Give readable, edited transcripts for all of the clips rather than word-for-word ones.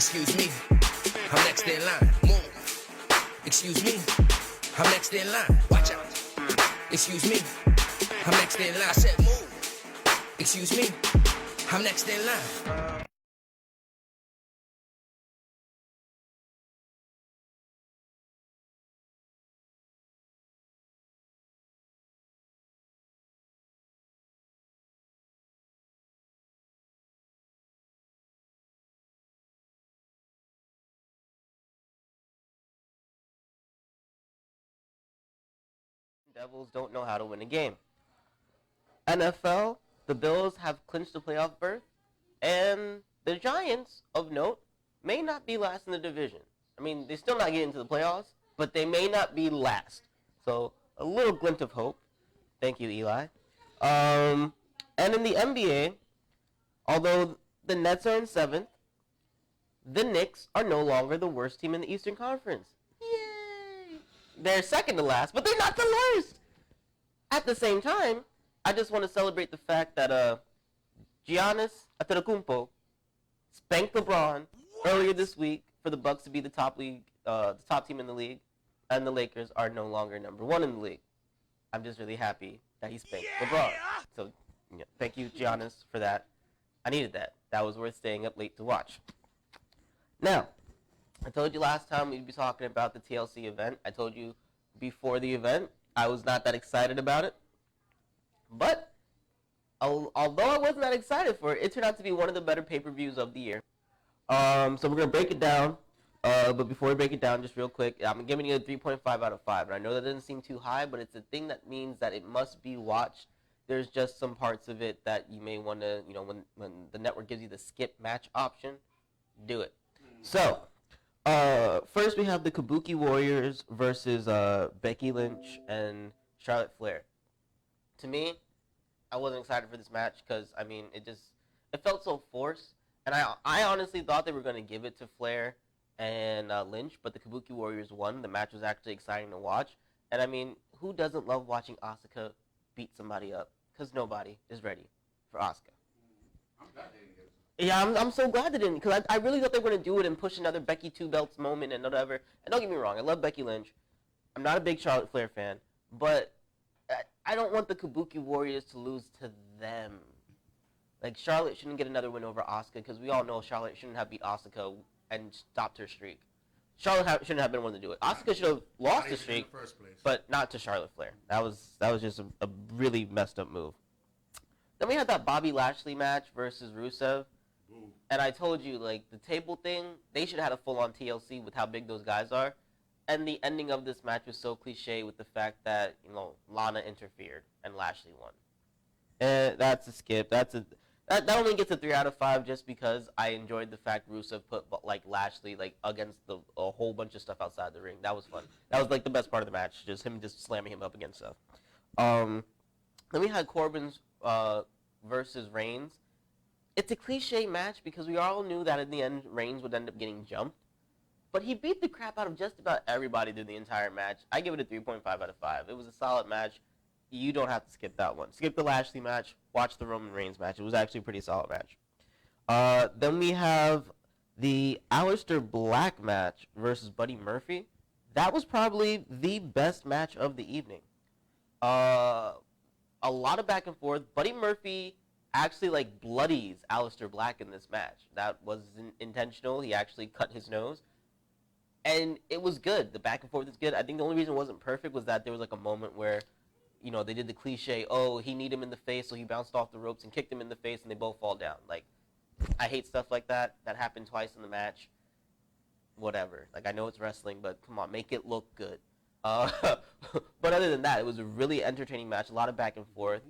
Excuse me, I'm next in line. Move. Excuse me, I'm next in line. Watch out. Excuse me, I'm next in line. I said move. Excuse me, I'm next in line. Devils don't know how to win a game. NFL, the Bills have clinched the playoff berth, and the Giants, of note, may not be last in the division. I mean, they're still not getting into the playoffs, but they may not be last. So, a little glint of hope. Thank you, Eli. And in the NBA, although the Nets are in 7th, the Knicks are no longer the worst team in the Eastern Conference. Yay! They're second to last, but they're not the worst. At the same time, I just want to celebrate the fact that Giannis Antetokounmpo spanked LeBron earlier this week for the Bucks to be the top team in the league, and the Lakers are no longer number 1 in the league. I'm just really happy that he spanked LeBron. So, thank you, Giannis, for that. I needed that. That was worth staying up late to watch. Now, I told you last time we'd be talking about the TLC event. I told you before the event I was not that excited about it. But although I wasn't that excited for it, it turned out to be one of the better pay-per-views of the year. So we're going to break it down. But before we break it down, just real quick, I'm giving it a 3.5 out of 5. And I know that doesn't seem too high, but it's a thing that means that it must be watched. There's just some parts of it that you may want to, when the network gives you the skip match option, do it. So, first we have the Kabuki Warriors versus Becky Lynch and Charlotte Flair. To me, I wasn't excited for this match because, it felt so forced. And I honestly thought they were going to give it to Flair and Lynch, but the Kabuki Warriors won. The match was actually exciting to watch. And, who doesn't love watching Asuka beat somebody up? Because nobody is ready for Asuka. I'm glad they didn't give it. Yeah, I'm so glad they didn't, because I really thought they were going to do it and push another Becky 2 belts moment and whatever. And don't get me wrong, I love Becky Lynch. I'm not a big Charlotte Flair fan, but I don't want the Kabuki Warriors to lose to them. Like, Charlotte shouldn't get another win over Asuka, because we all know Charlotte shouldn't have beat Asuka and stopped her streak. Charlotte shouldn't have been one to do it. Asuka should have lost the streak, but not to Charlotte Flair. That was just a really messed up move. Then we had that Bobby Lashley match versus Rusev. Ooh. And I told you, like, the table thing, they should have had a full-on TLC with how big those guys are. And the ending of this match was so cliche with the fact that, Lana interfered and Lashley won. And that's a skip. That only gets a 3 out of 5 just because I enjoyed the fact Rusev put, like, Lashley, like, against a whole bunch of stuff outside the ring. That was fun. That was, like, the best part of the match, just him just slamming him up against stuff. Then we had Corbin's versus Reigns. It's a cliche match because we all knew that in the end Reigns would end up getting jumped. But he beat the crap out of just about everybody through the entire match. I give it a 3.5 out of 5. It was a solid match. You don't have to skip that one. Skip the Lashley match. Watch the Roman Reigns match. It was actually a pretty solid match. Then we have the Aleister Black match versus Buddy Murphy. That was probably the best match of the evening. A lot of back and forth. Buddy Murphy actually, like, bloodies Aleister Black in this match. That wasn't intentional. He actually cut his nose. And it was good. The back and forth is good. I think the only reason it wasn't perfect was that there was, like, a moment where, they did the cliche, he kneed him in the face, so he bounced off the ropes and kicked him in the face, and they both fall down. Like, I hate stuff like that. That happened twice in the match. Whatever. Like, I know it's wrestling, but come on, make it look good. But other than that, it was a really entertaining match, a lot of back and forth.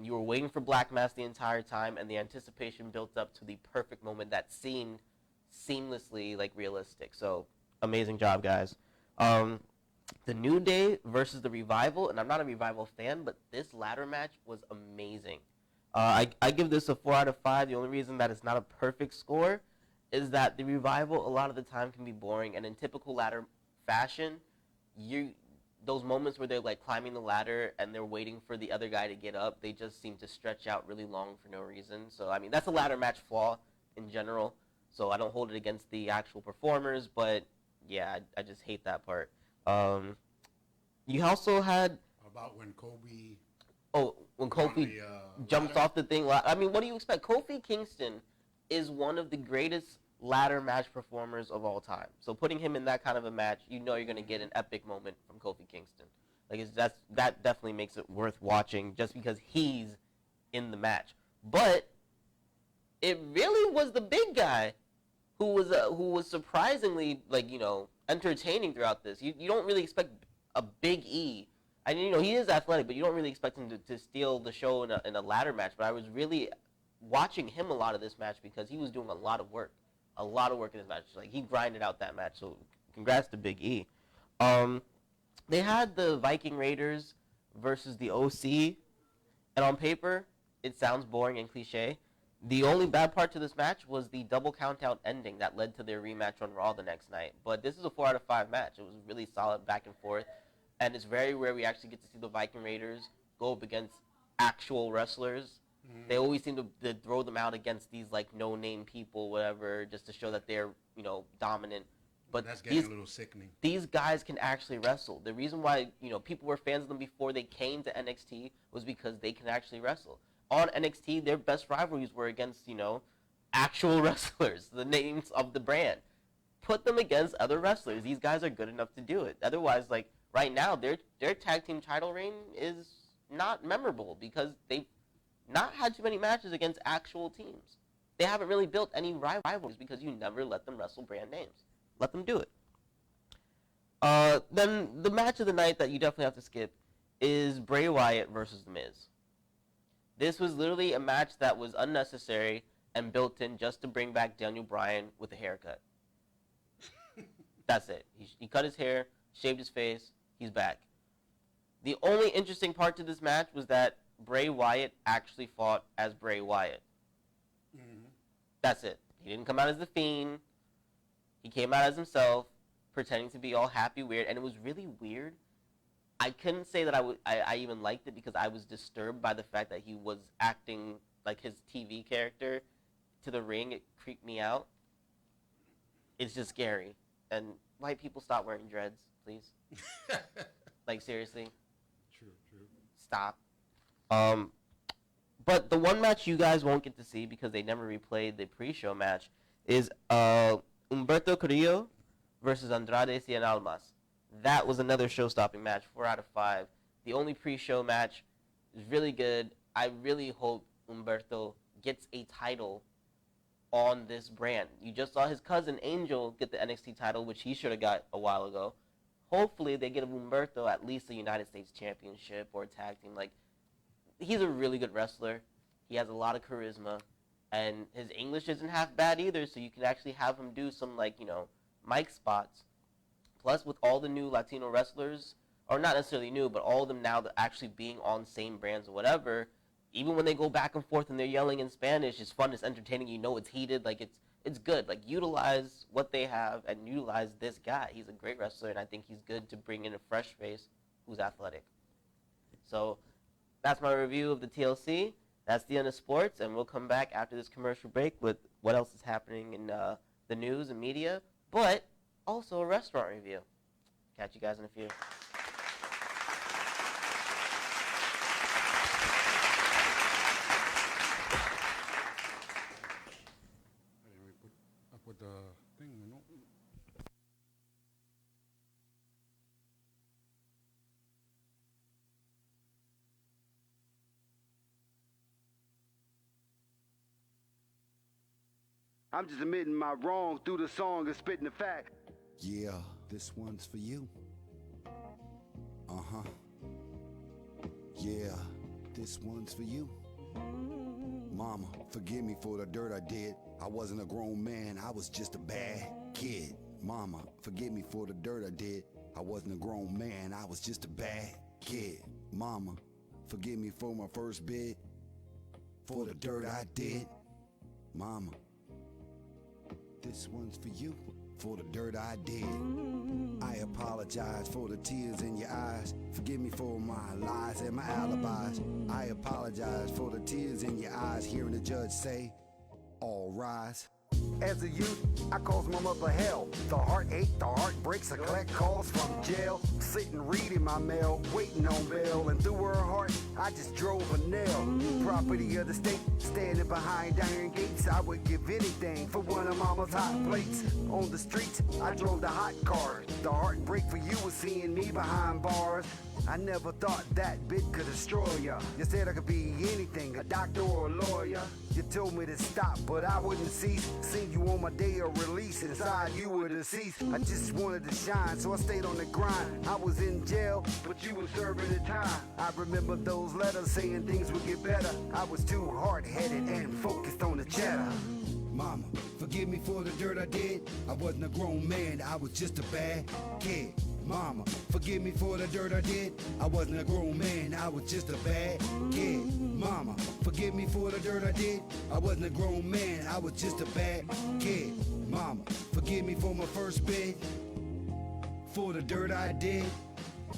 You were waiting for Black Mass the entire time, and the anticipation built up to the perfect moment that seemed seamlessly, like, realistic. So, amazing job, guys. The New Day versus the Revival, and I'm not a Revival fan, but this ladder match was amazing. I give this a 4 out of 5. The only reason that it's not a perfect score is that the Revival a lot of the time can be boring, and in typical ladder fashion, those moments where they're, like, climbing the ladder and they're waiting for the other guy to get up, they just seem to stretch out really long for no reason. So, that's a ladder match flaw in general. So I don't hold it against the actual performers, but yeah, I just hate that part. You also had About when Kobe when on Kofi the jumps ladder? off the thing. I mean, what do you expect? Kofi Kingston is one of the greatest ladder match performers of all time. So putting him in that kind of a match, you know you're going to get an epic moment from Kofi Kingston. Like that definitely makes it worth watching just because he's in the match. But it really was the big guy who was surprisingly entertaining throughout this. You don't really expect a Big E. I mean, he is athletic, but you don't really expect him to steal the show in a ladder match. But I was really watching him a lot of this match because he was doing a lot of work in this match. Like he grinded out that match. So congrats to Big E. They had the Viking Raiders versus the OC, and on paper it sounds boring and cliche. The only bad part to this match was the double countout ending that led to their rematch on Raw the next night. But this is a 4 out of 5 match. It was really solid back and forth, and it's very rare we actually get to see the Viking Raiders go up against actual wrestlers. They always seem to throw them out against these like no-name people, whatever, just to show that they're dominant. But That's getting a little sickening. These guys can actually wrestle. The reason why people were fans of them before they came to NXT was because they can actually wrestle. On NXT, their best rivalries were against actual wrestlers, the names of the brand. Put them against other wrestlers. These guys are good enough to do it. Otherwise, like right now, their tag team title reign is not memorable because they've not had too many matches against actual teams. They haven't really built any rivalries because you never let them wrestle brand names. Let them do it. Then the match of the night that you definitely have to skip is Bray Wyatt versus The Miz. This was literally a match that was unnecessary and built in just to bring back Daniel Bryan with a haircut. That's it. He cut his hair, shaved his face, he's back. The only interesting part to this match was that Bray Wyatt actually fought as Bray Wyatt. That's it. He didn't come out as the Fiend. He came out as himself, pretending to be all happy, weird, and it was really weird. I couldn't say that I even liked it because I was disturbed by the fact that he was acting like his TV character to the ring. It creeped me out. It's just scary. And white people, stop wearing dreads, please. Like, seriously. True. Stop. But the one match you guys won't get to see because they never replayed the pre-show match is Humberto Carrillo versus Andrade Cien Almas. That was another show-stopping match, 4 out of 5. The only pre-show match is really good. I really hope Humberto gets a title on this brand. You just saw his cousin Angel get the NXT title, which he should have got a while ago. Hopefully they get Humberto at least a United States Championship or a tag team. Like, he's a really good wrestler. He has a lot of charisma, and his English isn't half bad either, so you can actually have him do some, mic spots. Plus, with all the new Latino wrestlers, or not necessarily new, but all of them now that actually being on same brands or whatever, even when they go back and forth and they're yelling in Spanish, it's fun, it's entertaining, it's heated, like, it's good. Like, utilize what they have and utilize this guy. He's a great wrestler, and I think he's good to bring in a fresh face who's athletic. So, that's my review of the TLC. That's the end of sports, and we'll come back after this commercial break with what else is happening in the news and media, but also a restaurant review. Catch you guys in a few. I put the thing, I'm just admitting my wrong through the song and spitting the fact. Yeah, this one's for you. Uh-huh. Yeah, this one's for you. Mama, forgive me for the dirt I did. I wasn't a grown man, I was just a bad kid. Mama, forgive me for the dirt I did. I wasn't a grown man, I was just a bad kid. Mama, forgive me for my first bid. For the dirt I did. Mama, this one's for you. For the dirt I did. I apologize for the tears in your eyes. Forgive me for my lies and my alibis. I apologize for the tears in your eyes. Hearing the judge say, all rise. As a youth, I caused my mother hell. The heartache, the heartbreaks, I collect calls from jail. Sitting reading my mail, waiting on bail. And through her heart, I just drove a nail. Property of the state, standing behind iron gates. I would give anything for one of mama's hot plates. On the streets, I drove the hot cars. The heartbreak for you was seeing me behind bars. I never thought that bit could destroy ya. You said I could be anything, a doctor or a lawyer. You told me to stop, but I wouldn't cease. Seen you on my day of release, inside you were deceased. I just wanted to shine, so I stayed on the grind. I was in jail, but you were serving the time. I remember those letters saying things would get better. I was too hard-headed and focused on the cheddar. Mama, forgive me for the dirt I did. I wasn't a grown man, I was just a bad kid. Mama, forgive me for the dirt I did. I wasn't a grown man, I was just a bad kid. Mama, forgive me for the dirt I did. I wasn't a grown man, I was just a bad kid. Mama, forgive me for my first bid, for the dirt I did.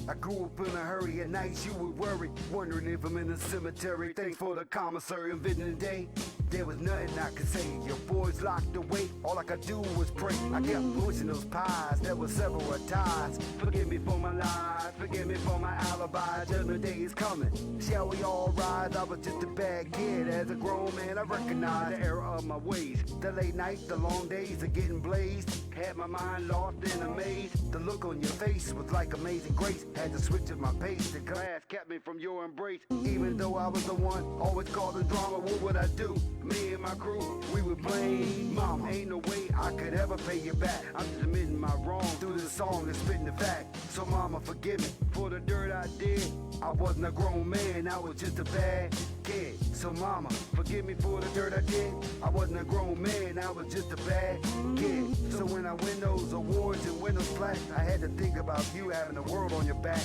I grew up in a hurry, at nights you would worry, wondering if I'm in the cemetery. Thanks for the commissary and visiting day. There was nothing I could say, your boys locked away. All I could do was pray. I kept pushing those pies, there were several ties. Forgive me for my lies, forgive me for my alibi. Judgment day is coming, shall we all rise? I was just a bad kid, as a grown man I recognize the error of my ways. The late nights, the long days of getting blazed, had my mind lost in a maze. The look on your face was like amazing grace. Had to switch up my pace, the glass kept me from your embrace. Even though I was the one always causing drama, what would I do? Me and my crew, we would blame mama. Ain't no way I could ever pay you back. I'm just admitting my wrong through this song and spitting the fact. So mama, forgive me for the dirt I did. I wasn't a grown man, I was just a bad kid. So mama, forgive me for the dirt I did. I wasn't a grown man, I was just a bad kid. So when I win those awards and win those plaques, I had to think about you having the world on your back.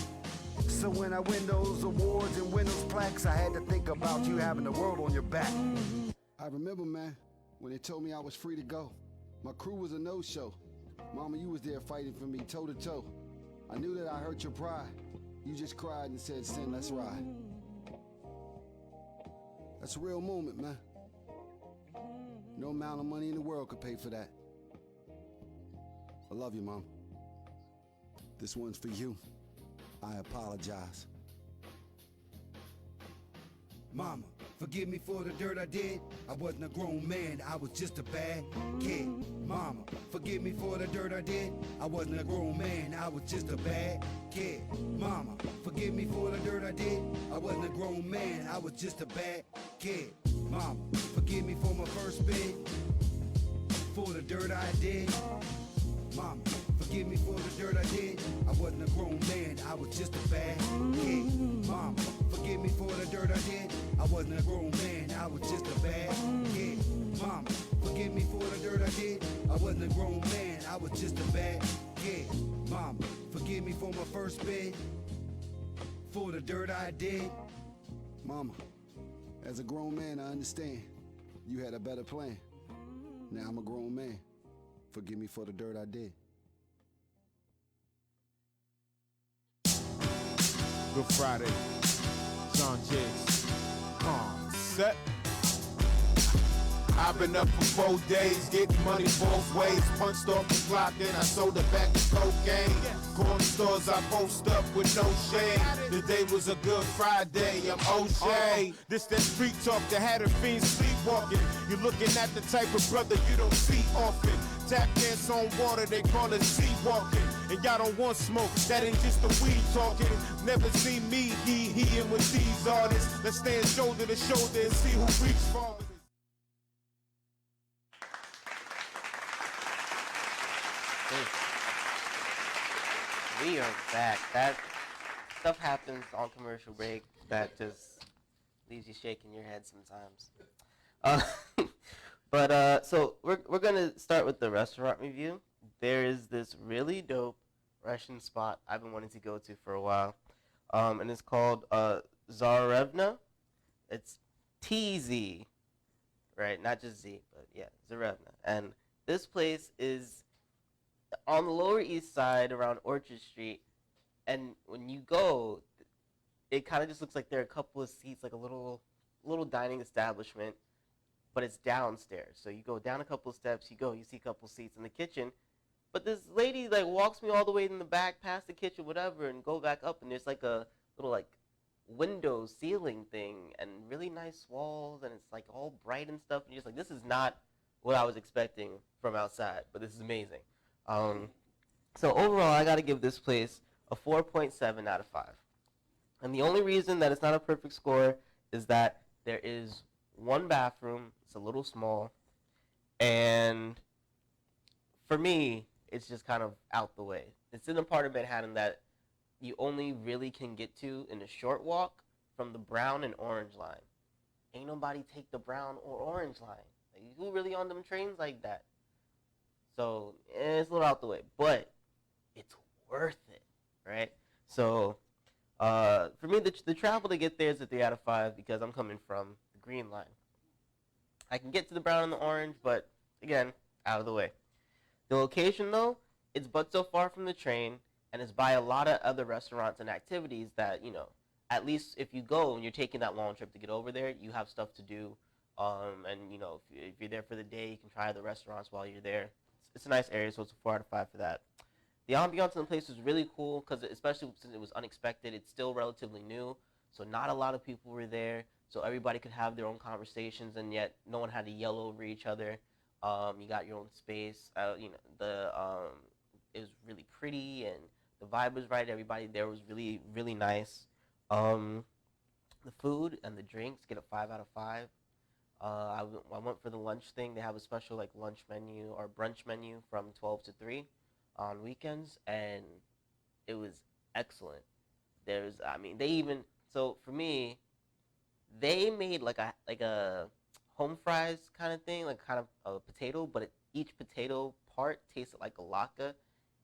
So when I win those awards and win those plaques, I had to think about you having the world on your back. I remember, man, when they told me I was free to go. My crew was a no-show. Mama, you was there fighting for me toe to toe. I knew that I hurt your pride. You just cried and said, "Sin, let's ride." That's a real moment, man. No amount of money in the world could pay for that. I love you, Mom. This one's for you. I apologize. Mama, forgive me for the dirt I did. I wasn't a grown man, I was just a bad kid. Mama, forgive me for the dirt I did. I wasn't a grown man, I was just a bad kid. Mama, forgive me for the dirt I did. I wasn't a grown man, I was just a bad kid. Mama, forgive me for my first bid, for the dirt I did. Mama, forgive me for the dirt I did. I wasn't a grown man, I was just a bad kid. Mama, forgive me for the dirt I did. I wasn't a grown man, I was just a bad kid. Mama, forgive me for the dirt I did. I wasn't a grown man, I was just a bad kid. Mama, forgive me for my first bid, for the dirt I did. Mama, as a grown man, I understand. You had a better plan. Now I'm a grown man. Forgive me for the dirt I did. Good Friday. John Jakes. Set. I've been up for 4 days, getting money both ways. Punched off the clock, then I sold a bag of cocaine. Corner stores, I post up with no shame. The day was a good Friday, I'm O'Shea. This that street talk that had a fiend sleepwalking. You're looking at the type of brother you don't see often. Tap dance on water, they call it sea walking. And y'all don't want smoke, that ain't just the weed talking. Never seen me, he-ing with these artists. Let's stand shoulder to shoulder and see who reaches farther. We are back. That stuff happens on commercial break that just leaves you shaking your head sometimes. So we're gonna start with the restaurant review. There is this really dope Russian spot I've been wanting to go to for a while, and it's called Zarevna. It's TZ, right? Not just Z, but yeah, Zarevna. And this place is on the Lower East Side around Orchard Street, and when you go, it kind of just looks like there are a couple of seats, like a little dining establishment, but it's downstairs. So you go down a couple of steps, you see a couple seats in the kitchen. But this lady like walks me all the way in the back, past the kitchen, whatever, and go back up, and there's like a little like window ceiling thing and really nice walls, and it's like all bright and stuff. And you're just like, this is not what I was expecting from outside, but this is amazing. So overall, I got to give this place a 4.7 out of 5. And the only reason that it's not a perfect score is that there is one bathroom. It's a little small, and for me, it's just kind of out the way. It's in a part of Manhattan that you only really can get to in a short walk from the Brown and Orange line. Ain't nobody take the Brown or Orange line. Like, who really on them trains like that? So it's a little out the way, but it's worth it, right? So for me, the travel to get there is a 3 out of 5 because I'm coming from the Green line. I can get to the Brown and the Orange, but again, out of the way. The location, though, it's but so far from the train, and it's by a lot of other restaurants and activities that, at least if you go and you're taking that long trip to get over there, you have stuff to do. And, if you're there for the day, you can try the restaurants while you're there. It's a nice area, so it's a 4 out of 5 for that. The ambiance in the place was really cool, because especially since it was unexpected, it's still relatively new, so not a lot of people were there, so everybody could have their own conversations, and yet no one had to yell over each other. You got your own space. It was really pretty, and the vibe was right. Everybody there was really, really nice. The food and the drinks get a 5 out of 5. I went for the lunch thing. They have a special like lunch menu or brunch menu from 12 to 3 on weekends, and it was excellent. For me, they made like a home fries kind of thing, like kind of a potato, but each potato part tasted like a latke.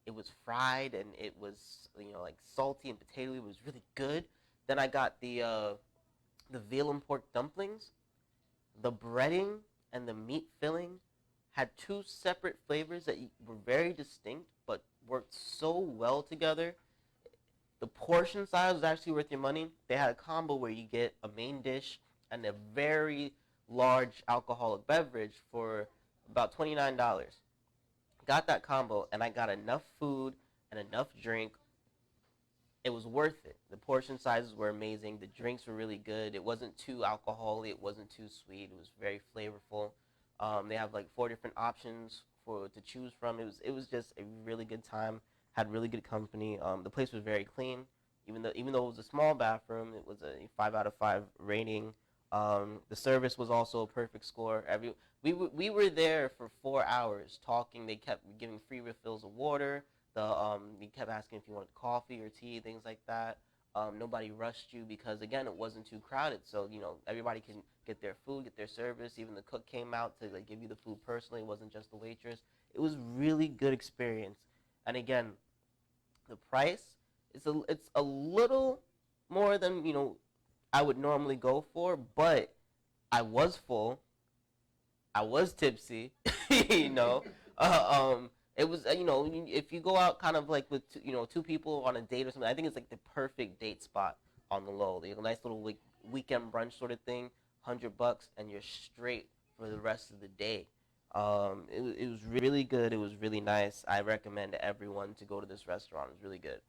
It was fried and it was like salty and potatoey. It was really good. Then I got the veal and pork dumplings. The breading and the meat filling had 2 separate flavors that were very distinct but worked so well together. The portion size was actually worth your money. They had a combo where you get a main dish and a very large alcoholic beverage for about $29. Got that combo, and I got enough food and enough drink. It was worth it. The portion sizes were amazing. The drinks were really good. It wasn't too alcoholic. It wasn't too sweet. It was very flavorful. They have like 4 different options to choose from. It was just a really good time. Had really good company. The place was very clean. Even though it was a small bathroom, it was a 5 out of 5 rating. The service was also a perfect score. We were there for 4 hours talking. They kept giving free refills of water. We kept asking if you wanted coffee or tea, things like that. Nobody rushed you because, again, it wasn't too crowded. So, everybody can get their food, get their service. Even the cook came out to give you the food personally. It wasn't just the waitress. It was really good experience. And again, the price, it's a little more than, I would normally go for, but I was full. I was tipsy, It was, if you go out kind of like with, 2 people on a date or something, I think it's like the perfect date spot on the low. A nice little weekend brunch sort of thing, $100, and you're straight for the rest of the day. It was really good. It was really nice. I recommend everyone to go to this restaurant. It's really good.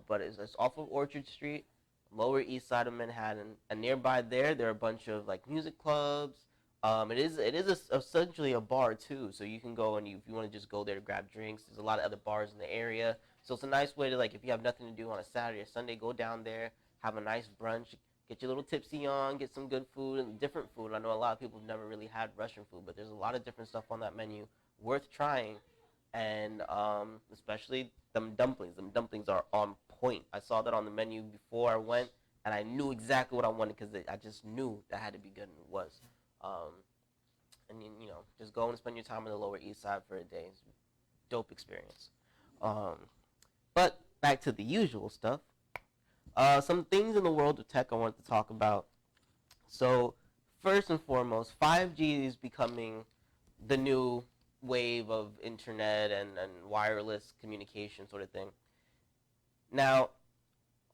But it's off of Orchard Street, Lower East Side of Manhattan, and nearby there are a bunch of like music clubs. It is essentially a bar too, so you can go and if you want to just go there to grab drinks. There's a lot of other bars in the area, so it's a nice way to if you have nothing to do on a Saturday or Sunday, go down there, have a nice brunch, get your little tipsy on, get some good food and different food. I know a lot of people have never really had Russian food, but there's a lot of different stuff on that menu worth trying, and especially them dumplings. Them dumplings are on point. I saw that on the menu before I went, and I knew exactly what I wanted because I just knew that had to be good, and it was. And just go and spend your time on the Lower East Side for a day. It's a dope experience. But back to the usual stuff. Some things in the world of tech I wanted to talk about. So first and foremost, 5G is becoming the new wave of internet and wireless communication sort of thing. Now,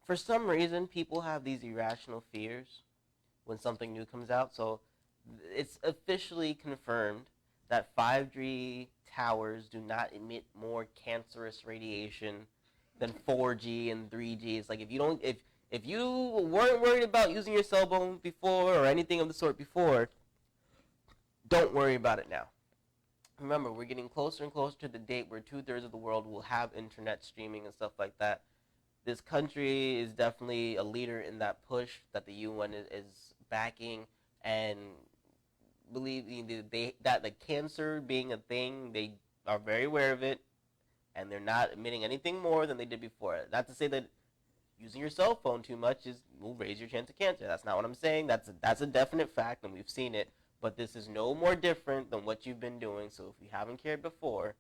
for some reason, people have these irrational fears when something new comes out. So It's officially confirmed that 5G towers do not emit more cancerous radiation than 4G and 3G. It's like if you weren't worried about using your cell phone before or anything of the sort before, don't worry about it now. Remember, we're getting closer and closer to the date where 2/3 of the world will have internet streaming and stuff like that. This country is definitely a leader in that push that the UN is backing, and believe that the cancer being a thing, they are very aware of it, and they're not emitting anything more than they did before. Not to say that using your cell phone too much will raise your chance of cancer. That's not what I'm saying. That's a definite fact, and we've seen it. But this is no more different than what you've been doing. So if you haven't cared before,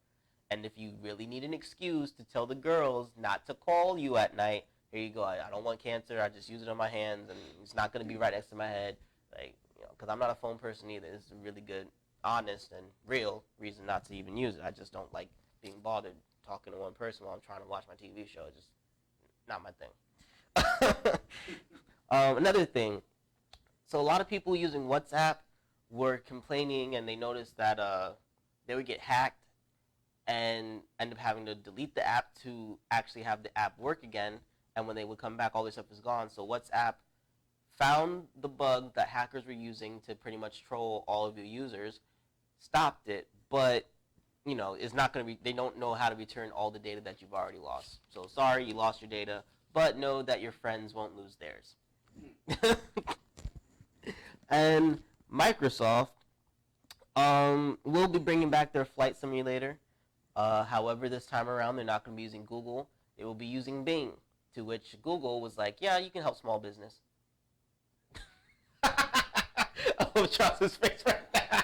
and if you really need an excuse to tell the girls not to call you at night, here you go. I don't want cancer. I just use it on my hands, and it's not going to be right next to my head. Like, because I'm not a phone person either. This is a really good, honest, and real reason not to even use it. I just don't like being bothered talking to one person while I'm trying to watch my TV show. It's just not my thing. Another thing. So a lot of people using WhatsApp were complaining, and they noticed that they would get hacked and end up having to delete the app to actually have the app work again. And when they would come back, all their stuff is gone. So WhatsApp found the bug that hackers were using to pretty much troll all of your users, stopped it, but it's not going to be. They don't know how to return all the data that you've already lost. So sorry, you lost your data, but know that your friends won't lose theirs. And Microsoft will be bringing back their flight simulator. However, this time around, they're not going to be using Google. They will be using Bing, to which Google was like, yeah, you can help small business. Oh, Charles's face right now.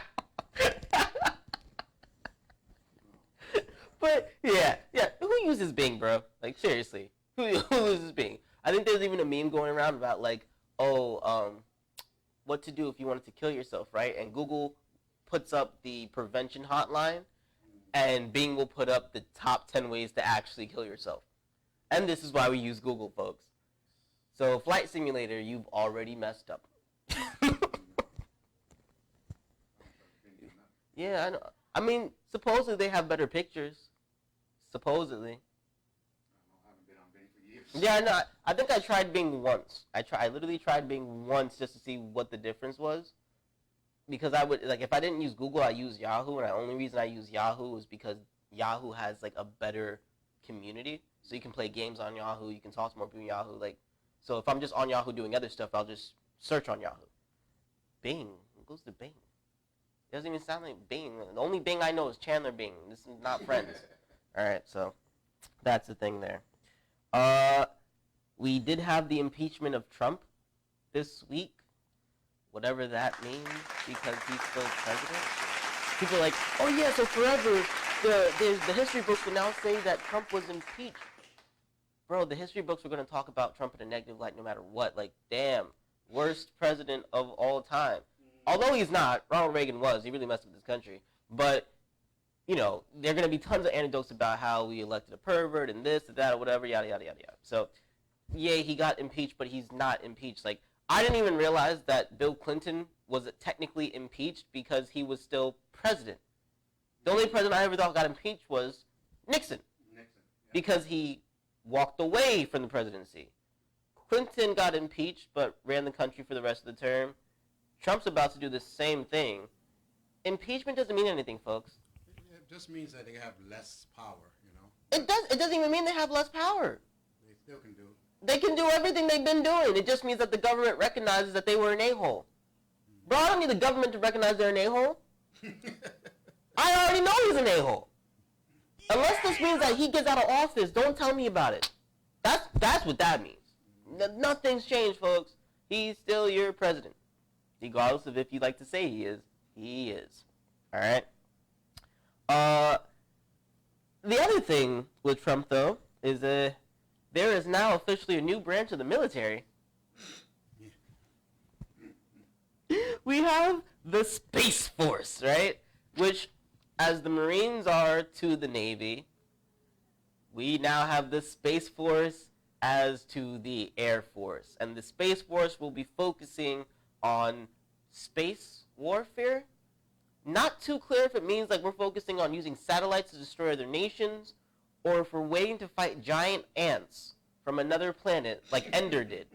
But, yeah. Who uses Bing, bro? Like, seriously. Who uses Bing? I think there's even a meme going around about, like, what to do if you wanted to kill yourself, right? And Google puts up the prevention hotline, and Bing will put up the top 10 ways to actually kill yourself. And this is why we use Google, folks. So Flight Simulator, you've already messed up. Yeah, I know. I mean, supposedly they have better pictures. Supposedly. I haven't been on Bing for years. Yeah, I know. I think I tried Bing once. I literally tried Bing once just to see what the difference was. Because I would, like, if I didn't use Google, I used Yahoo, and the only reason I use Yahoo was because Yahoo has, like, a better community. So you can play games on Yahoo, you can talk to more people on Yahoo, like, so if I'm just on Yahoo doing other stuff, I'll just search on Yahoo. Bing, who goes to Bing? It doesn't even sound like Bing. The only Bing I know is Chandler Bing. This is not Friends. Alright, so that's the thing there. We did have the impeachment of Trump this week. Whatever that means, because he's still president. People are like, oh yeah, so forever, the history books will now say that Trump was impeached. Bro, the history books were going to talk about Trump in a negative light no matter what. Like, damn, worst president of all time. Although he's not, Ronald Reagan was. He really messed up this country. But, there are going to be tons of anecdotes about how we elected a pervert and this and that or whatever, yada, yada, yada, yada. So, yeah, he got impeached, but he's not impeached. Like, I didn't even realize that Bill Clinton was technically impeached because he was still president. The only president I ever thought got impeached was Nixon. Because he walked away from the presidency. Clinton got impeached but ran the country for the rest of the term. Trump's about to do the same thing. Impeachment doesn't mean anything, folks. It just means that they have less power, It doesn't even mean they have less power. They still can do. They can do everything they've been doing. It just means that the government recognizes that they were an a-hole. Bro, I don't need the government to recognize they're an a-hole. I already know he's an a-hole. Unless this means that he gets out of office, don't tell me about it. That's what that means. Nothing's changed, folks. He's still your president. Regardless of if you like to say he is, he is. Alright? The other thing with Trump, though, is there is now officially a new branch of the military. We have the Space Force, right? Which, as the Marines are to the Navy, we now have the Space Force as to the Air Force. And the Space Force will be focusing on space warfare. Not too clear if it means like we're focusing on using satellites to destroy other nations, or if we're waiting to fight giant ants from another planet like Ender did.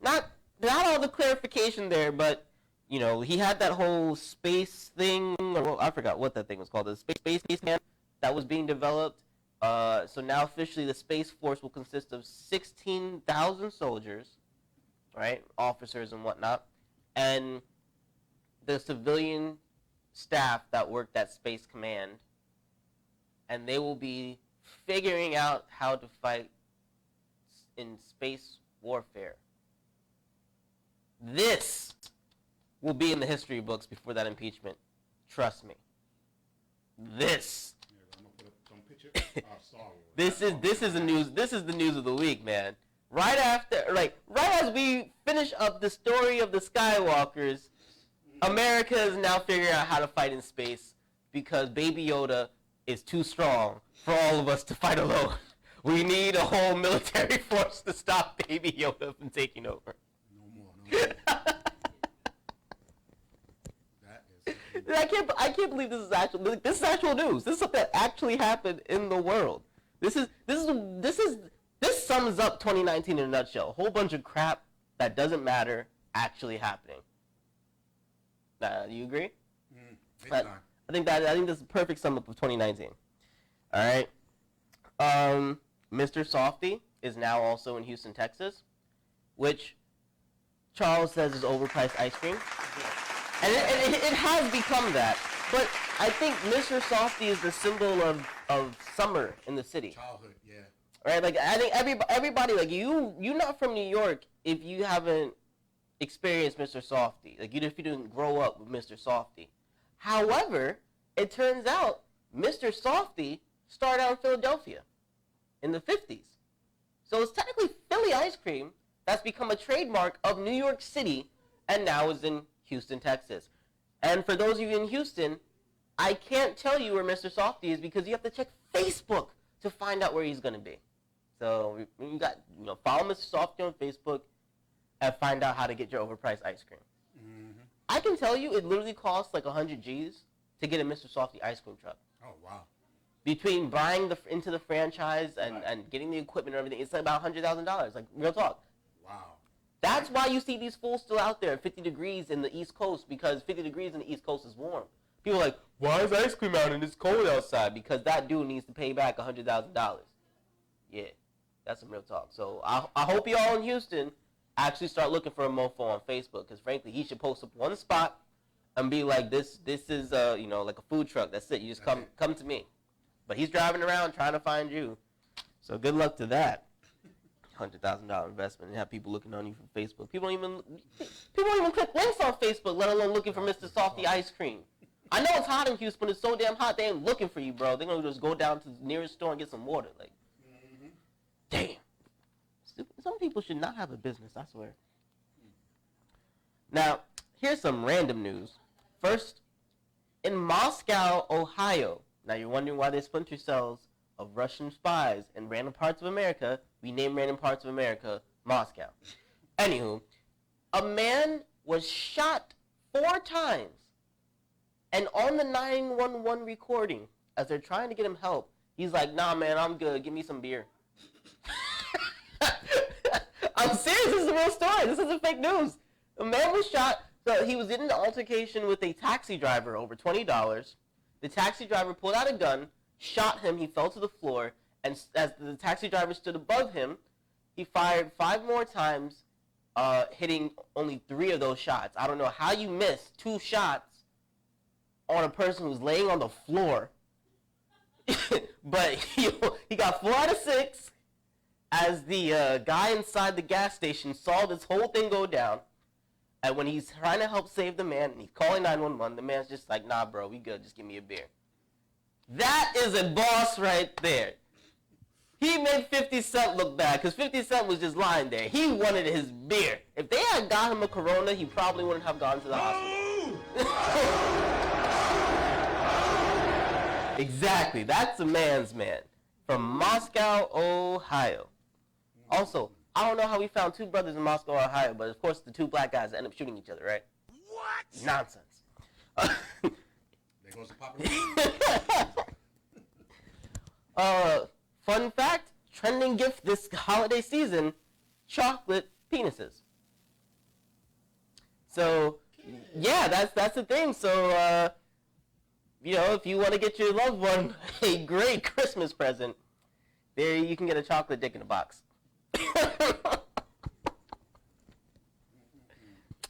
Not all the clarification there, but you know, he had that whole space thing, or well, I forgot what that thing was called, the space command that was being developed. So now officially the Space Force will consist of 16,000 soldiers, right, officers and whatnot, and the civilian staff that worked at Space Command, and they will be figuring out how to fight in space warfare. This will be in the history books before that impeachment. Trust me. This. Yeah, I'm gonna put up some picture of Star Wars. This is the news. This is the news of the week, man. Right as we finish up the story of the Skywalkers, America is now figuring out how to fight in space because Baby Yoda is too strong for all of us to fight alone. We need a whole military force to stop Baby Yoda from taking over. No more. That is. I can't believe this is actual news. This is something that actually happened in the world. This sums up 2019 in a nutshell. A whole bunch of crap that doesn't matter actually happening. Do you agree? Big time. I think this is a perfect sum up of 2019. All right. Mr. Softy is now also in Houston, Texas, which Charles says is overpriced ice cream. And it has become that. But I think Mr. Softy is the symbol of summer in the city. Childhood, yeah. Right? Like, I think everybody, like, you're not from New York if you haven't experienced Mr. Softy. Like, if you didn't grow up with Mr. Softy. However, it turns out Mr. Softy started out in Philadelphia in the 50s. So it's technically Philly ice cream that's become a trademark of New York City and now is in Houston, Texas. And for those of you in Houston, I can't tell you where Mr. Softy is because you have to check Facebook to find out where he's going to be. So you got, follow Mr. Softy on Facebook and find out how to get your overpriced ice cream. Mm-hmm. I can tell you it literally costs like 100 G's to get a Mr. Softy ice cream truck. Oh, wow. Between buying into the franchise and getting the equipment and everything, it's like about $100,000, like real talk. Wow. That's why you see these fools still out there at 50 degrees in the East Coast, because 50 degrees in the East Coast is warm. People are like, why is ice cream out and it's cold outside? Because that dude needs to pay back $100,000. Yeah, that's some real talk. So I hope you all in Houston actually start looking for a mofo on Facebook, because frankly, he should post up one spot and be like, this is like a food truck. That's it. You just come to me. But he's driving around trying to find you. So good luck to that. $100,000 investment and have people looking on you from Facebook. People don't even click links on Facebook, let alone looking for Mr. Softy ice cream. I know it's hot in Houston, but it's so damn hot they ain't looking for you, bro. They're gonna just go down to the nearest store and get some water. Like, damn. Some people should not have a business, I swear. Now, here's some random news. First, in Moscow, Ohio. Now you're wondering why there's splinter cells of Russian spies in random parts of America. We name random parts of America Moscow. Anywho, a man was shot 4 times, and on the 911 recording, as they're trying to get him help, he's like, nah, man, I'm good. Give me some beer. I'm serious. This is a real story. This isn't fake news. A man was shot. So he was in an altercation with a taxi driver over $20. The taxi driver pulled out a gun, shot him. He fell to the floor. And as the taxi driver stood above him, he fired 5 more times, hitting only 3 of those shots. I don't know how you missed 2 shots on a person who's laying on the floor. But he got 4 out of 6 as the guy inside the gas station saw this whole thing go down. And when he's trying to help save the man and he's calling 911, the man's just like, nah, bro, we good. Just give me a beer. That is a boss right there. He made 50 Cent look bad because 50 Cent was just lying there. He wanted his beer. If they had got him a Corona, he probably wouldn't have gone to the hospital. Exactly. That's a man's man. From Moscow, Ohio. Also, I don't know how we found 2 brothers in Moscow, Ohio, but of course the 2 black guys end up shooting each other, right? What? Nonsense. There goes the popularity. Fun fact, trending gift this holiday season, chocolate penises. So, yeah, that's the thing. So, if you want to get your loved one a great Christmas present, there you can get a chocolate dick in a box.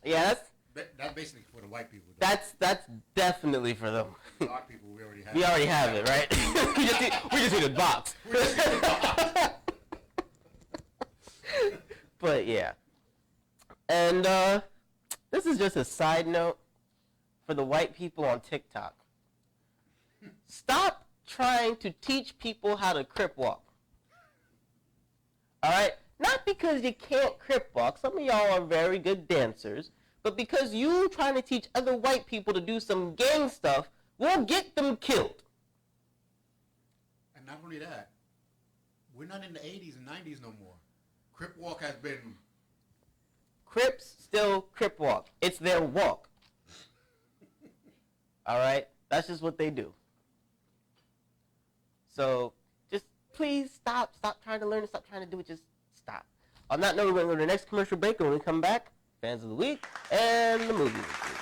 Yeah, That's basically for the white people. That's definitely for them. Black people, we already have. We already have it, right? we just need a box. But yeah, and this is just a side note for the white people on TikTok. Stop trying to teach people how to crip walk. All right, not because you can't crip walk. Some of y'all are very good dancers. But because you trying to teach other white people to do some gang stuff will get them killed. And not only that, we're not in the 80s and 90s no more. Crip walk has been... Crips still crip walk. It's their walk. All right? That's just what they do. So just please stop trying to learn and stop trying to do it. Just stop. On that note, we're going to go to the next commercial break, and when we come back, Fans of the Week and the Movie of the Week.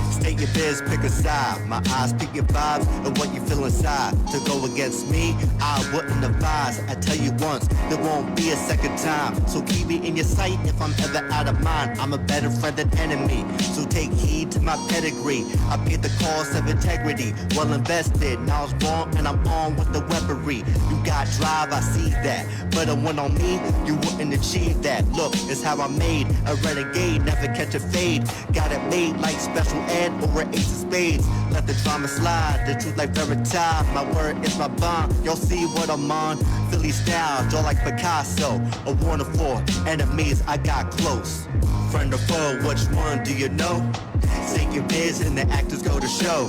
State your biz, pick a side. My eyes pick your vibes and what you feel inside. To go against me, I wouldn't advise. I tell you once, there won't be a second time. So keep it in your sight if I'm ever out of mind. I'm a better friend than enemy, so take heed to my pedigree. I paid the cost of integrity, well invested. Now I was born and I'm on with the weaponry. You got drive, I see that, but a one on me, you wouldn't achieve that. Look, it's how I made a renegade, never catch a fade. Got it made like special ed or an ace of spades. Let the drama slide, the truth like veritable. My word is my bond, y'all see what I'm on. Philly style, draw like Picasso. A warner for enemies I got close. Friend or foe, which one do you know? Say your biz and the actors go to show.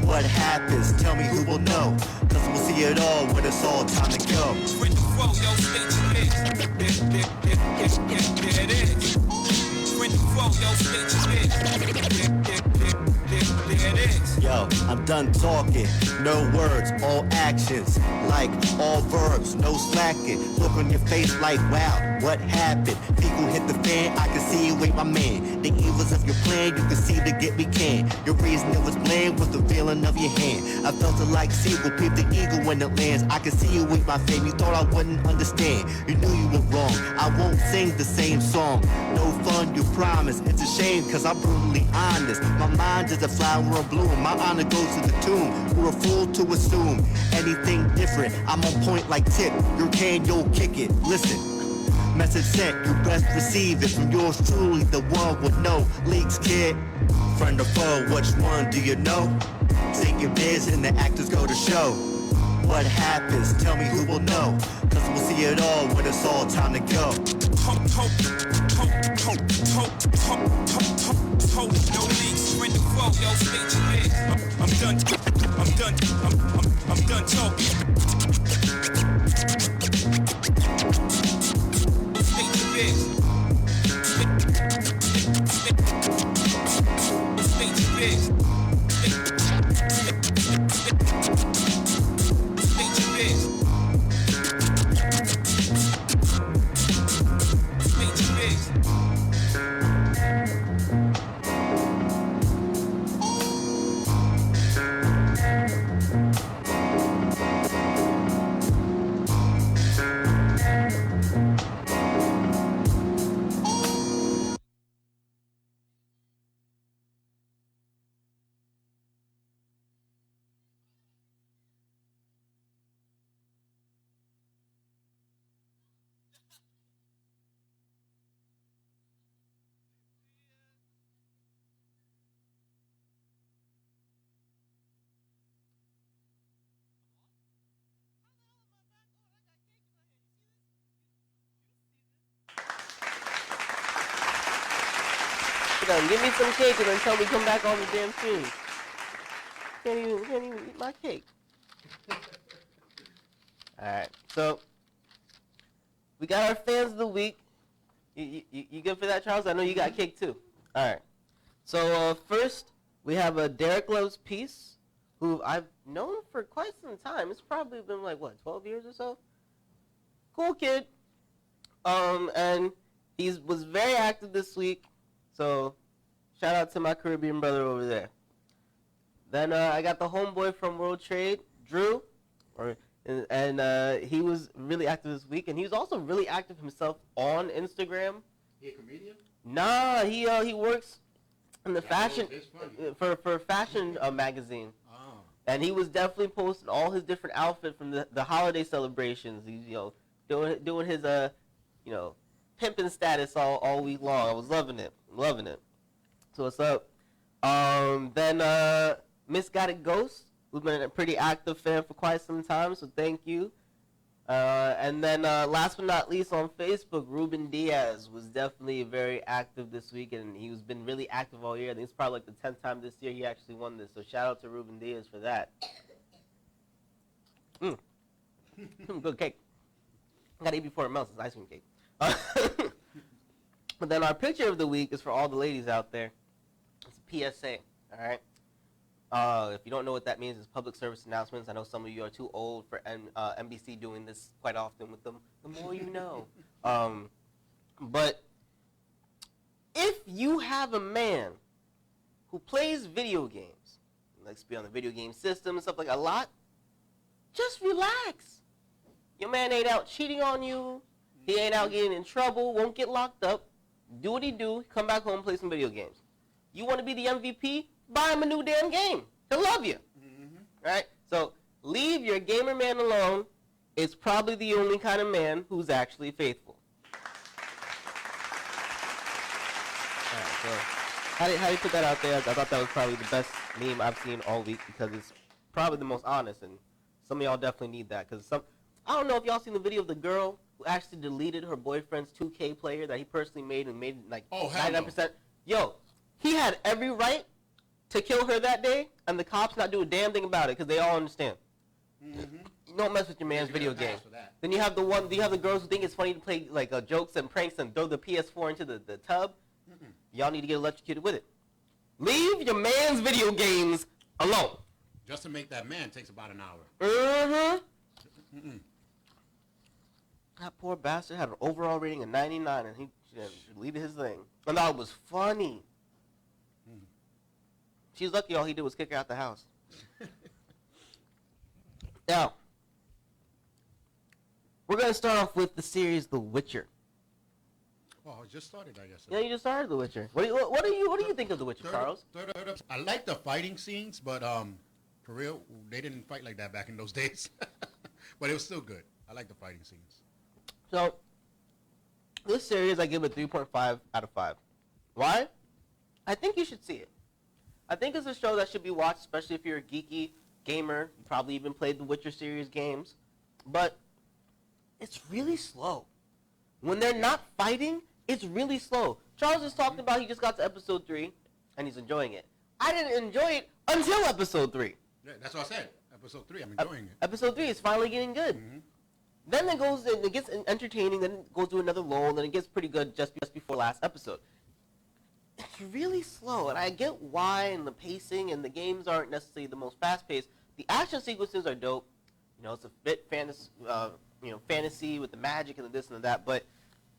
What happens? Tell me who will know. Cause we'll see it all when it's all time to go. Friend or foe, yo, state your biz. There it is. Friend or foe, yo, state your biz. There it is. Yo, I'm done talking. No words, all actions. Like all verbs, no slacking. Look on your face like, wow, what happened? People hit the fan, I can see you ain't my man. The evils of your plan, you can see to get me can. Your reason it was bland was the feeling of your hand. I felt it like seagull, peep the eagle when it lands. I can see you with my fame, you thought I wouldn't understand. You knew you were wrong, I won't sing the same song. No fun, you promise. It's a shame, cause I'm brutally honest. My mind is a flower in bloom. My honor goes to the tomb. We're a fool to assume anything different. I'm on point like Tip. You can, you'll kick it. Listen. Message sent, you best receive it from yours truly, the one with no leaks, kid. Friend or foe, which one do you know? Take your biz and the actors go to show. What happens? Tell me who will know. Cause we'll see it all when it's all time to go. No leaks, friend or foe, yo, state your biz. I'm done talking. some. Give me some cake and then tell me come back on the damn stream. Can't even eat my cake. Alright, so we got our fans of the week. You good for that, Charles? I know you got cake too. Alright. So first we have Derek Loves Peace, who I've known for quite some time. It's probably been like, what, 12 years or so? Cool kid. And he was very active this week. So shout out to my Caribbean brother over there. Then I got the homeboy from World Trade, Drew. And he was really active this week. And he was also really active himself on Instagram. He a comedian? Nah, he works in the fashion for fashion magazine. Oh. And he was definitely posting all his different outfits from the holiday celebrations. He's doing his pimping status all week long. I was loving it. So what's up? Then Misguided Ghost, who's been a pretty active fan for quite some time, so thank you. And then last but not least on Facebook, Ruben Diaz was definitely very active this week, and he's been really active all year. I think it's probably like the 10th time this year he actually won this, so shout out to Ruben Diaz for that. Good cake. I gotta eat before it melts. It's ice cream cake. But then our picture of the week is for all the ladies out there. It's a PSA, all right? If you don't know what that means, it's public service announcements. I know some of you are too old for NBC doing this quite often with them. The more you know. But if you have a man who plays video games, likes to be on the video game system and stuff like a lot, just relax. Your man ain't out cheating on you. He ain't out getting in trouble, won't get locked up. Do what he do, come back home, play some video games. You want to be the MVP? Buy him a new damn game. He'll love you. Right? So leave your gamer man alone. It's probably the only kind of man who's actually faithful. All right, so how do you put that out there? I thought that was probably the best meme I've seen all week because it's probably the most honest, and some of y'all definitely need that. Because I don't know if y'all seen the video of the girl who actually deleted her boyfriend's 2K player that he personally made and made like 99%. Yo, he had every right to kill her that day, and the cops not do a damn thing about it because they all understand. You don't mess with your man's video game. Then you have the girls who think it's funny to play like jokes and pranks and throw the PS4 into the tub. Y'all need to get electrocuted with it. Leave your man's video games alone. Just to make that man takes about an hour. That poor bastard had an overall rating of 99, and he deleted his thing. And that was funny. She's lucky all he did was kick her out the house. Now, we're going to start off with the series The Witcher. Oh, it just started, I guess. Yeah, you just started The Witcher. What do you think of The Witcher, Charles? I like the fighting scenes, but for real, they didn't fight like that back in those days. But it was still good. I like the fighting scenes. So, this series I give it 3.5 out of 5. Why? I think you should see it. I think it's a show that should be watched, especially if you're a geeky gamer. You probably even played the Witcher series games. But it's really slow. When they're not fighting, it's really slow. Charles just talked about he just got to episode 3, and he's enjoying it. I didn't enjoy it until episode 3. Yeah, that's what I said. Episode 3, I'm enjoying it. Episode 3 is finally getting good. Then it gets entertaining, then it goes to another lull, then it gets pretty good just before last episode. It's really slow, and I get why, and the pacing, and the games aren't necessarily the most fast-paced. The action sequences are dope. You know, it's a bit fantasy with the magic and the this and the that, but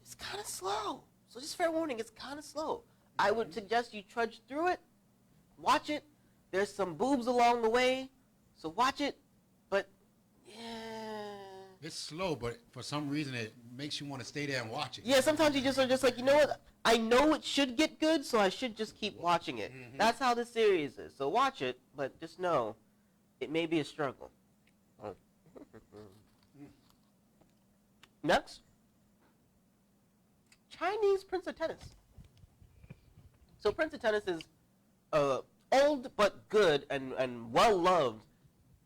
it's kind of slow. So just fair warning, it's kind of slow. I would suggest you trudge through it, watch it. There's some boobs along the way, so watch it. But yeah, it's slow, but for some reason it makes you want to stay there and watch it. Yeah, sometimes you just are just like, you know what? I know it should get good, so I should just keep watching it. That's how this series is. So watch it, but just know it may be a struggle. Next, Chinese Prince of Tennis. So Prince of Tennis is old but good and well-loved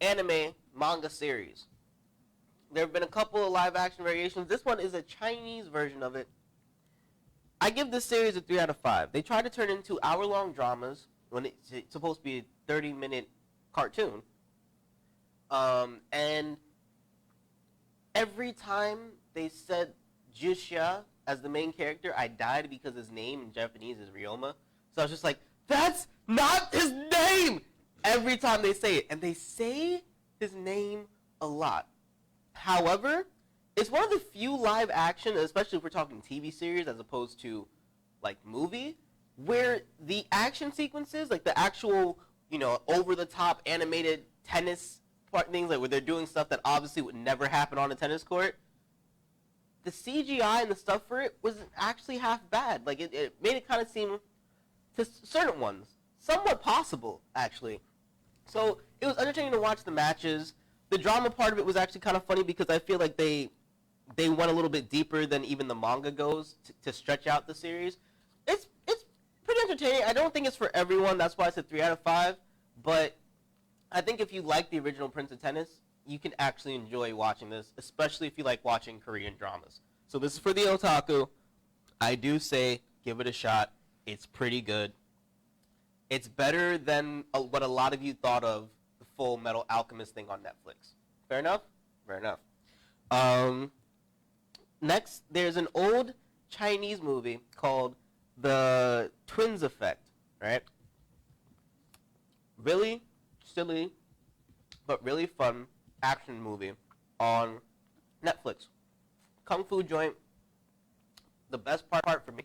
anime manga series. There have been a couple of live-action variations. This one is a Chinese version of it. I give this series a 3 out of 5. They try to turn it into hour-long dramas when it's supposed to be a 30-minute cartoon. And every time they said Jusha as the main character, I died because his name in Japanese is Ryoma. So I was just like, that's not his name! Every time they say it. And they say his name a lot. However, it's one of the few live action, especially if we're talking TV series as opposed to like movie, where the action sequences, like the actual, over the top animated tennis part things, like where they're doing stuff that obviously would never happen on a tennis court, the CGI and the stuff for it was actually half bad. Like it made it kind of seem, to certain ones, somewhat possible, actually. So it was entertaining to watch the matches. The drama part of it was actually kind of funny because I feel like they went a little bit deeper than even the manga goes to stretch out the series. It's pretty entertaining. I don't think it's for everyone. That's why I said 3 out of 5. But I think if you like the original Prince of Tennis, you can actually enjoy watching this, especially if you like watching Korean dramas. So this is for the otaku. I do say give it a shot. It's pretty good. It's better than what a lot of you thought of the Full Metal Alchemist thing on Netflix. Fair enough? Fair enough. Next, there's an old Chinese movie called The Twins Effect, right? Really silly, but really fun action movie on Netflix. Kung Fu joint. The best part for me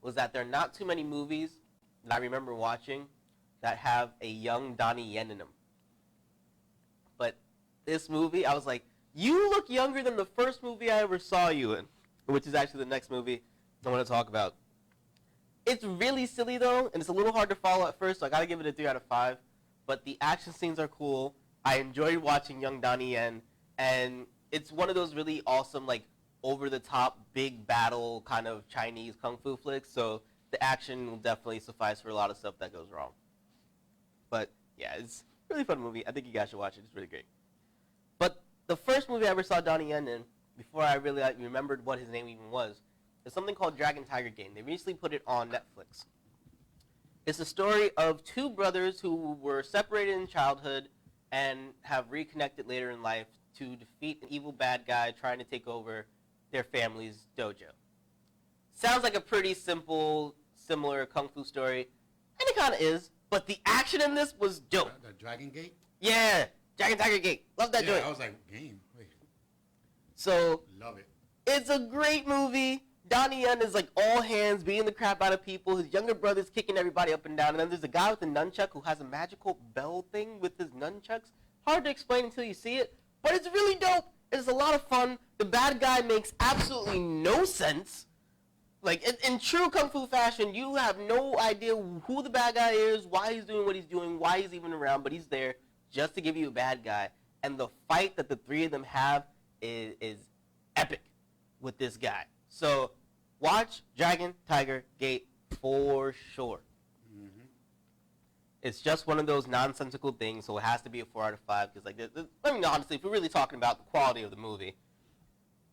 was that there are not too many movies that I remember watching that have a young Donnie Yen in them. But this movie, I was like, you look younger than the first movie I ever saw you in, which is actually the next movie I want to talk about. It's really silly, though, and it's a little hard to follow at first, so I got to give it a 3 out of 5. But the action scenes are cool. I enjoyed watching young Donnie Yen, and it's one of those really awesome, like, over-the-top, big battle kind of Chinese kung fu flicks, so the action will definitely suffice for a lot of stuff that goes wrong. But, yeah, it's a really fun movie. I think you guys should watch it. It's really great. But the first movie I ever saw Donnie Yen in, before I really remembered what his name even was, is something called Dragon Tiger Game. They recently put it on Netflix. It's a story of two brothers who were separated in childhood and have reconnected later in life to defeat an evil bad guy trying to take over their family's dojo. Sounds like a pretty simple, similar kung fu story, and it kind of is, but the action in this was dope. The Dragon Gate? Yeah, Dragon Tiger Gate. Love that joint. I was like, game. Wait. So, Love it. it's a great movie. Donnie Yen is like all hands, beating the crap out of people. His younger brother's kicking everybody up and down. And then there's a guy with a nunchuck who has a magical bell thing with his nunchucks. Hard to explain until you see it, but it's really dope. It's a lot of fun. The bad guy makes absolutely no sense. Like, in true kung fu fashion, you have no idea who the bad guy is, why he's doing what he's doing, why he's even around, but he's there just to give you a bad guy. And the fight that the three of them have is epic with this guy. So, watch Dragon Tiger Gate for sure. Mm-hmm. It's just one of those nonsensical things, so it has to be a 4 out of 5. Because, like, I mean, honestly, if we're really talking about the quality of the movie,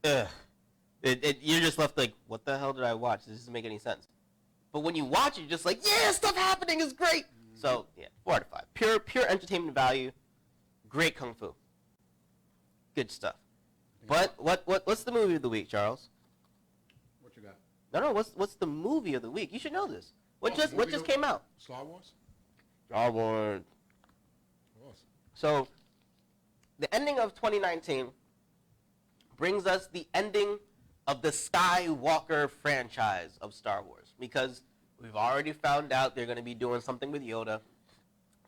you're just left like, what the hell did I watch? This doesn't make any sense. But when you watch it, you're just like, yeah, stuff happening is great. Mm-hmm. So, yeah, 4 out of 5. Pure entertainment value. Great kung fu. Good stuff. But what's the movie of the week, Charles? What you got? No, what's the movie of the week? You should know this. What just came out? Star Wars? Star Wars. So, the ending of 2019 brings us the ending of the Skywalker franchise of Star Wars. Because we've already found out they're going to be doing something with Yoda.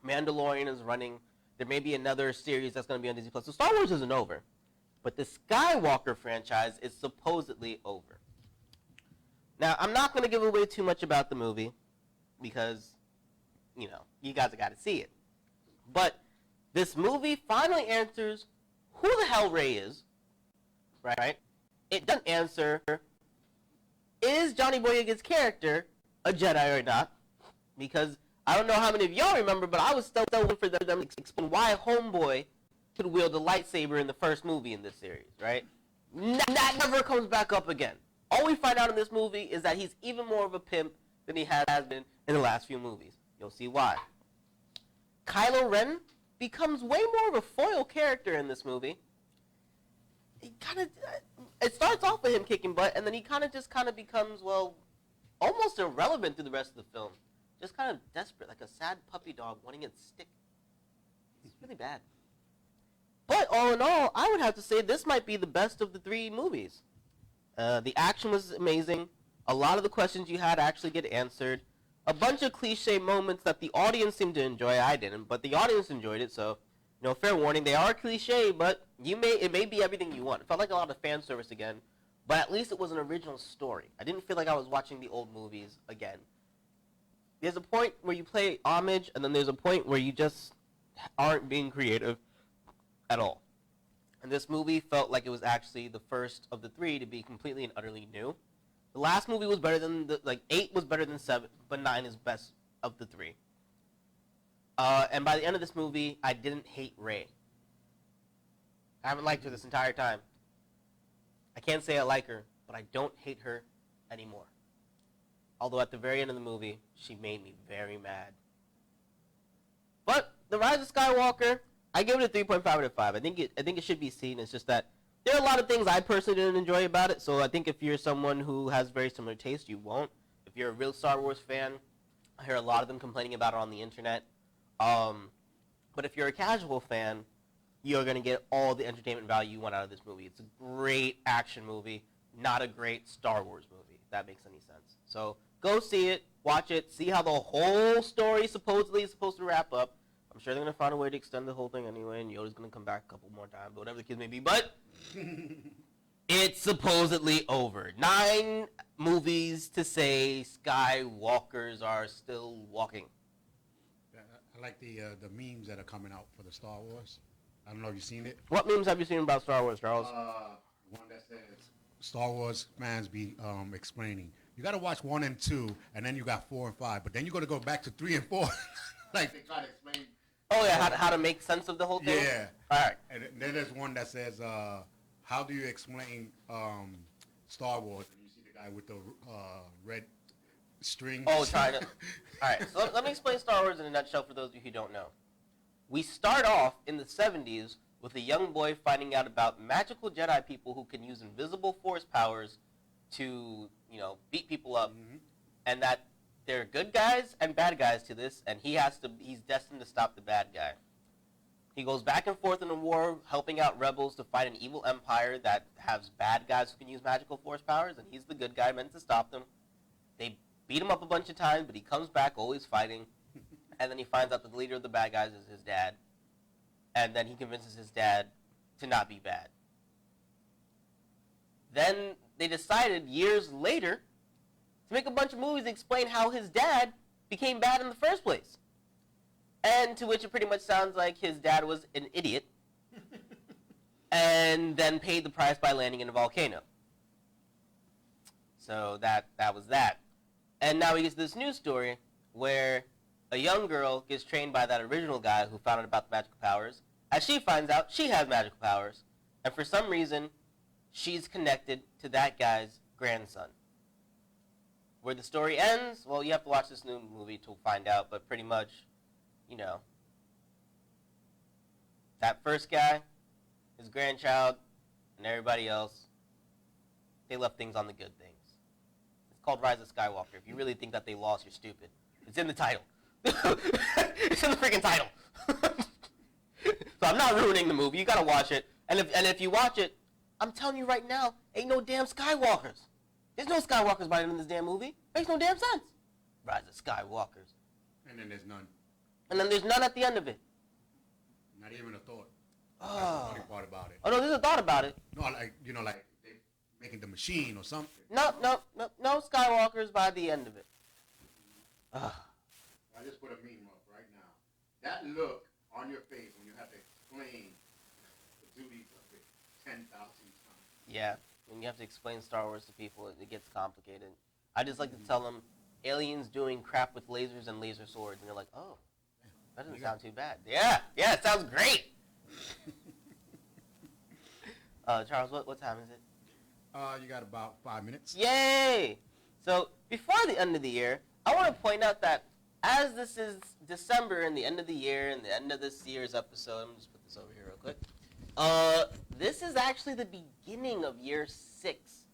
Mandalorian is running. There may be another series that's going to be on Disney+. So Star Wars isn't over. But the Skywalker franchise is supposedly over. Now, I'm not going to give away too much about the movie because, you guys have got to see it. But this movie finally answers who the hell Rey is, right? It doesn't answer, is Johnny Boyega's character a Jedi or not? Because I don't know how many of y'all remember, but I was still waiting for them to explain why Homeboy could wield a lightsaber in the first movie in this series, right? That never comes back up again. All we find out in this movie is that he's even more of a pimp than he has been in the last few movies. You'll see why. Kylo Ren becomes way more of a foil character in this movie. It starts off with him kicking butt, and then he kind of becomes, well, almost irrelevant through the rest of the film. Just kind of desperate, like a sad puppy dog wanting its stick. It's really bad. But all in all, I would have to say this might be the best of the three movies. The action was amazing. A lot of the questions you had actually get answered. A bunch of cliche moments that the audience seemed to enjoy. I didn't, but the audience enjoyed it, so fair warning. They are cliche, but it may be everything you want. It felt like a lot of fan service again, but at least it was an original story. I didn't feel like I was watching the old movies again. There's a point where you play homage, and then there's a point where you just aren't being creative at all. And this movie felt like it was actually the first of the three to be completely and utterly new. The last movie was better than 8 was better than 7, but 9 is best of the three. And by the end of this movie, I didn't hate Rey. I haven't liked her this entire time. I can't say I like her, but I don't hate her anymore. Although at the very end of the movie, she made me very mad. But The Rise of Skywalker, I give it a 3.5 out of 5. I think it should be seen. It's just that there are a lot of things I personally didn't enjoy about it. So I think if you're someone who has very similar taste, you won't. If you're a real Star Wars fan, I hear a lot of them complaining about it on the internet. But if you're a casual fan, you're going to get all the entertainment value you want out of this movie. It's a great action movie, not a great Star Wars movie, if that makes any sense. So go see it, watch it, see how the whole story supposedly is supposed to wrap up. I'm sure they're going to find a way to extend the whole thing anyway, and Yoda's going to come back a couple more times, whatever the case may be. But it's supposedly over. 9 movies to say Skywalkers are still walking. I like the memes that are coming out for the Star Wars. I don't know if you've seen it. What memes have you seen about Star Wars, Charles? One that says Star Wars fans be explaining. You got to watch 1 and 2, and then you got 4 and 5. But then you got to go back to 3 and 4. Like they try to explain. Oh yeah, how to make sense of the whole thing. Yeah. All right. And then there's one that says, "How do you explain Star Wars?" And you see the guy with the red string. Oh, trying to. All right. So let me explain Star Wars in a nutshell for those of you who don't know. We start off in the 70s with a young boy finding out about magical Jedi people who can use invisible force powers to, beat people up, and that there are good guys and bad guys to this, and he's destined to stop the bad guy. He goes back and forth in a war, helping out rebels to fight an evil empire that has bad guys who can use magical force powers, and he's the good guy meant to stop them. They beat him up a bunch of times, but he comes back always fighting, and then he finds out that the leader of the bad guys is his dad, and then he convinces his dad to not be bad. Then they decided years later to make a bunch of movies that explain how his dad became bad in the first place. And to which it pretty much sounds like his dad was an idiot and then paid the price by landing in a volcano. So that was that. And now he gets this new story where a young girl gets trained by that original guy who found out about the magical powers. As she finds out, she has magical powers. And for some reason, she's connected to that guy's grandson. Where the story ends, well, you have to watch this new movie to find out, but pretty much, that first guy, his grandchild, and everybody else, they left things on the good things. It's called Rise of Skywalker. If you really think that they lost, you're stupid. It's in the title. It's in the freaking title. So I'm not ruining the movie. You gotta watch it. And if you watch it, I'm telling you right now, ain't no damn Skywalkers. There's no Skywalkers by the end of this damn movie. Makes no damn sense. Rise of Skywalkers. And then there's none. And then there's none at the end of it. Not even a thought. Oh. That's the funny part about it. Oh no, there's a thought about it. No, like they making the machine or something. No Skywalkers by the end of it. I just put a meme up right now. That look on your face when you have to explain the duties of it 10,000 times. Yeah, when you have to explain Star Wars to people, it gets complicated. I just like to tell them, aliens doing crap with lasers and laser swords, and they're like, oh, that doesn't sound too bad. Yeah, it sounds great. Charles, what time is it? You got about 5 minutes. Yay! So before the end of the year, I want to point out that as this is December and the end of the year and the end of this year's episode, I'm just put this over here real quick. This is actually the beginning of year 6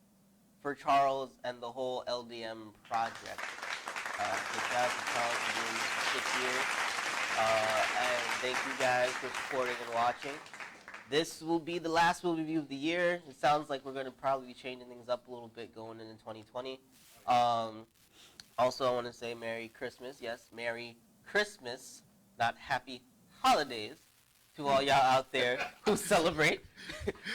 for Charles and the whole LDM project. So shout out to Charles for doing this for 6 years. And thank you guys for supporting and watching. This will be the last review of the year. It sounds like we're going to probably be changing things up a little bit going into 2020. Also, I want to say Merry Christmas. Yes, Merry Christmas, not Happy Holidays to all y'all out there who celebrate.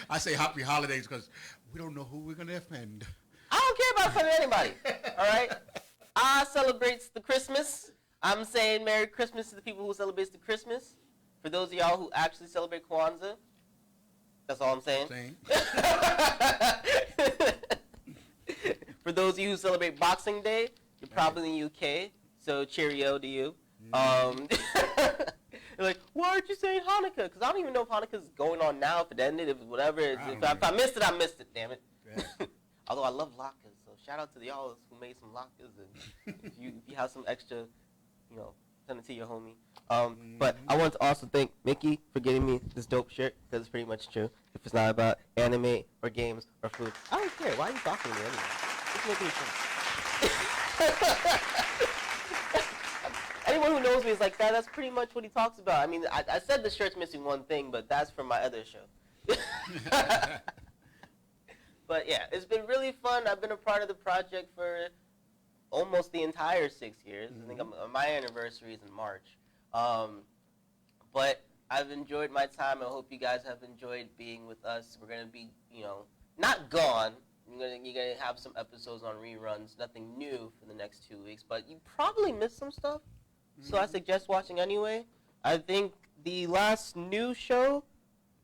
I say happy holidays because we don't know who we're going to offend. I don't care about offending anybody, all right? I celebrates the Christmas. I'm saying Merry Christmas to the people who celebrate the Christmas. For those of y'all who actually celebrate Kwanzaa, that's all I'm saying. For those of you who celebrate Boxing Day, you're probably in the UK, so cheerio to you. You're like, why aren't you saying Hanukkah? Because I don't even know if Hanukkah's going on now, if it ended, if whatever. If I missed it, I missed it, damn it. Yeah. Although I love latkes, so shout out to the y'all who made some latkes. And if you have some extra, send it to your homie. But I want to also thank Mickey for getting me this dope shirt, because it's pretty much true. If it's not about anime or games or food, I don't care. Why are you talking to me anyway? Just making sense. Anyone who knows me is like, that's pretty much what he talks about. I mean, I said the shirt's missing one thing, but that's from my other show. But yeah, it's been really fun. I've been a part of the project for almost the entire 6 years. I think my anniversary is in March. But I've enjoyed my time. I hope you guys have enjoyed being with us. We're going to be, not gone. You're gonna have some episodes on reruns. Nothing new for the next 2 weeks. But you probably missed some stuff. So I suggest watching anyway. I think the last new show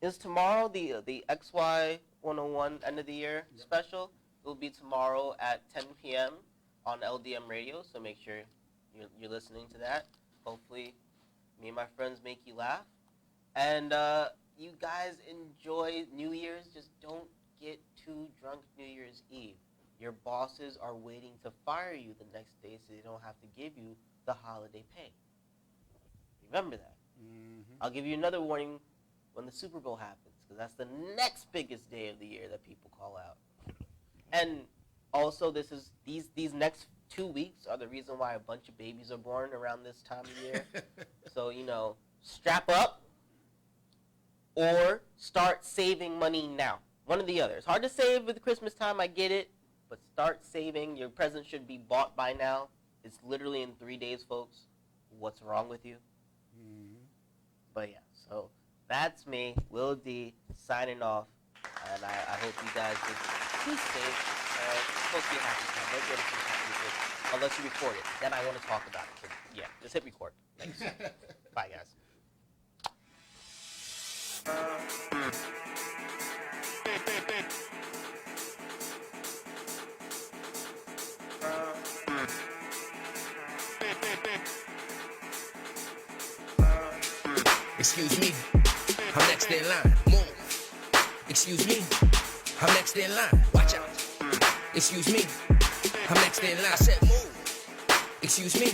is tomorrow, the XY 101 end of the year special. It will be tomorrow at 10 p.m. on LDM Radio, so make sure you're listening to that. Hopefully me and my friends make you laugh. And you guys enjoy New Year's. Just don't get too drunk New Year's Eve. Your bosses are waiting to fire you the next day so they don't have to give you the holiday pay. Remember that. I'll give you another warning when the Super Bowl happens, because that's the next biggest day of the year that people call out. And also, these next 2 weeks are the reason why a bunch of babies are born around this time of year. So, strap up or start saving money now. One or the other. It's hard to save with Christmas time, I get it, but start saving. Your present should be bought by now. It's literally in 3 days, folks. What's wrong with you? But yeah, so that's me, Will D, signing off. And I hope you guys just be safe. It's supposed to be a happy time. Don't get it happy unless you record it. Then I want to talk about it. So yeah, just hit record. Thanks. Bye, guys. Excuse me, I'm next in line. Move. Excuse me, I'm next in line. Watch out. Excuse me, I'm next in line. I said move. Excuse me,